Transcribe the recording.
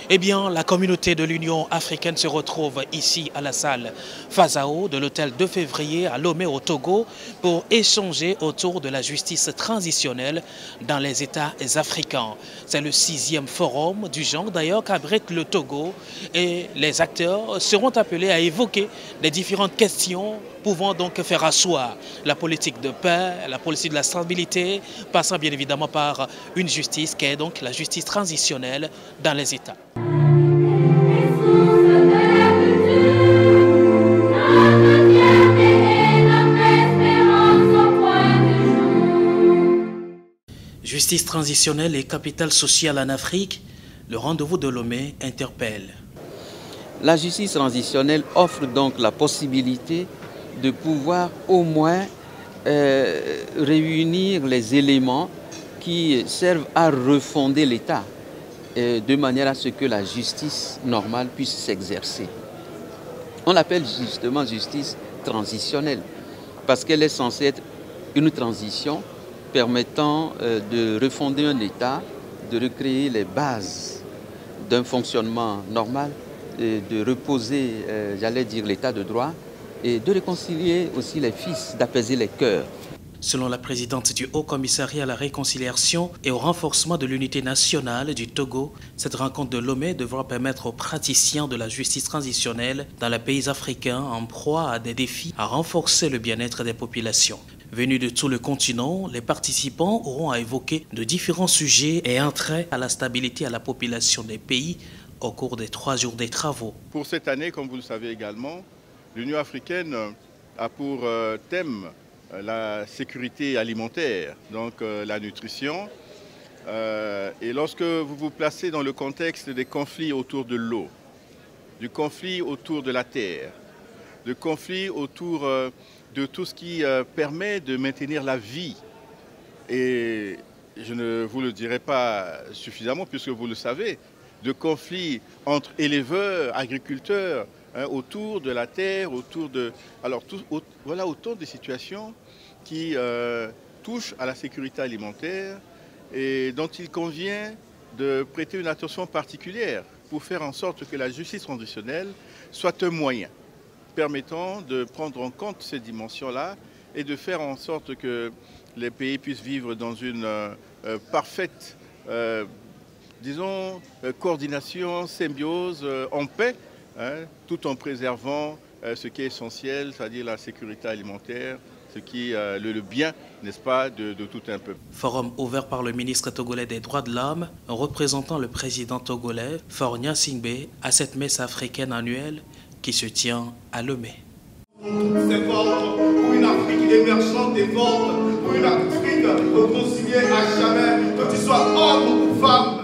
Eh bien, la communauté de l'Union africaine se retrouve ici à la salle Fazao de l'hôtel 2 février à Lomé au Togo pour échanger autour de la justice transitionnelle dans les États africains. C'est le 6e forum du genre d'ailleurs qu'abrite le Togo et les acteurs seront appelés à évoquer les différentes questions pouvant donc faire asseoir la politique de paix, la politique de la stabilité, passant bien évidemment par une justice qui est donc la justice transitionnelle dans les États. Justice transitionnelle et capital social en Afrique, le rendez-vous de Lomé interpelle. La justice transitionnelle offre donc la possibilité de pouvoir au moins réunir les éléments qui servent à refonder l'État de manière à ce que la justice normale puisse s'exercer. On l'appelle justement justice transitionnelle parce qu'elle est censée être une transition permettant de refonder un État, de recréer les bases d'un fonctionnement normal, de reposer, j'allais dire, l'État de droit et de réconcilier aussi les fils, d'apaiser les cœurs. Selon la présidente du Haut Commissariat à la réconciliation et au renforcement de l'unité nationale du Togo, cette rencontre de Lomé devra permettre aux praticiens de la justice transitionnelle dans les pays africains en proie à des défis à renforcer le bien-être des populations. Venus de tout le continent, les participants auront à évoquer de différents sujets et un trait à la stabilité et à la population des pays au cours des 3 jours des travaux. Pour cette année, comme vous le savez également, l'Union africaine a pour thème la sécurité alimentaire, donc la nutrition. Et lorsque vous vous placez dans le contexte des conflits autour de l'eau, du conflit autour de la terre, du conflit autour de tout ce qui permet de maintenir la vie, et je ne vous le dirai pas suffisamment puisque vous le savez, de conflits entre éleveurs, agriculteurs, autour de la terre, autour de... Alors, voilà autant de situations qui touchent à la sécurité alimentaire et dont il convient de prêter une attention particulière pour faire en sorte que la justice transitionnelle soit un moyen permettant de prendre en compte ces dimensions-là et de faire en sorte que les pays puissent vivre dans une parfaite, disons, coordination, symbiose, en paix, tout en préservant ce qui est essentiel, c'est-à-dire la sécurité alimentaire, ce qui est le bien, n'est-ce pas, de tout un peuple. Forum ouvert par le ministre togolais des droits de l'homme, représentant le président togolais, Faure Gnassingbé, à cette messe africaine annuelle qui se tient à Lomé. C'est forte pour une Afrique émergente et forte, pour une Afrique réconciliée à jamais, que tu sois homme ou femme,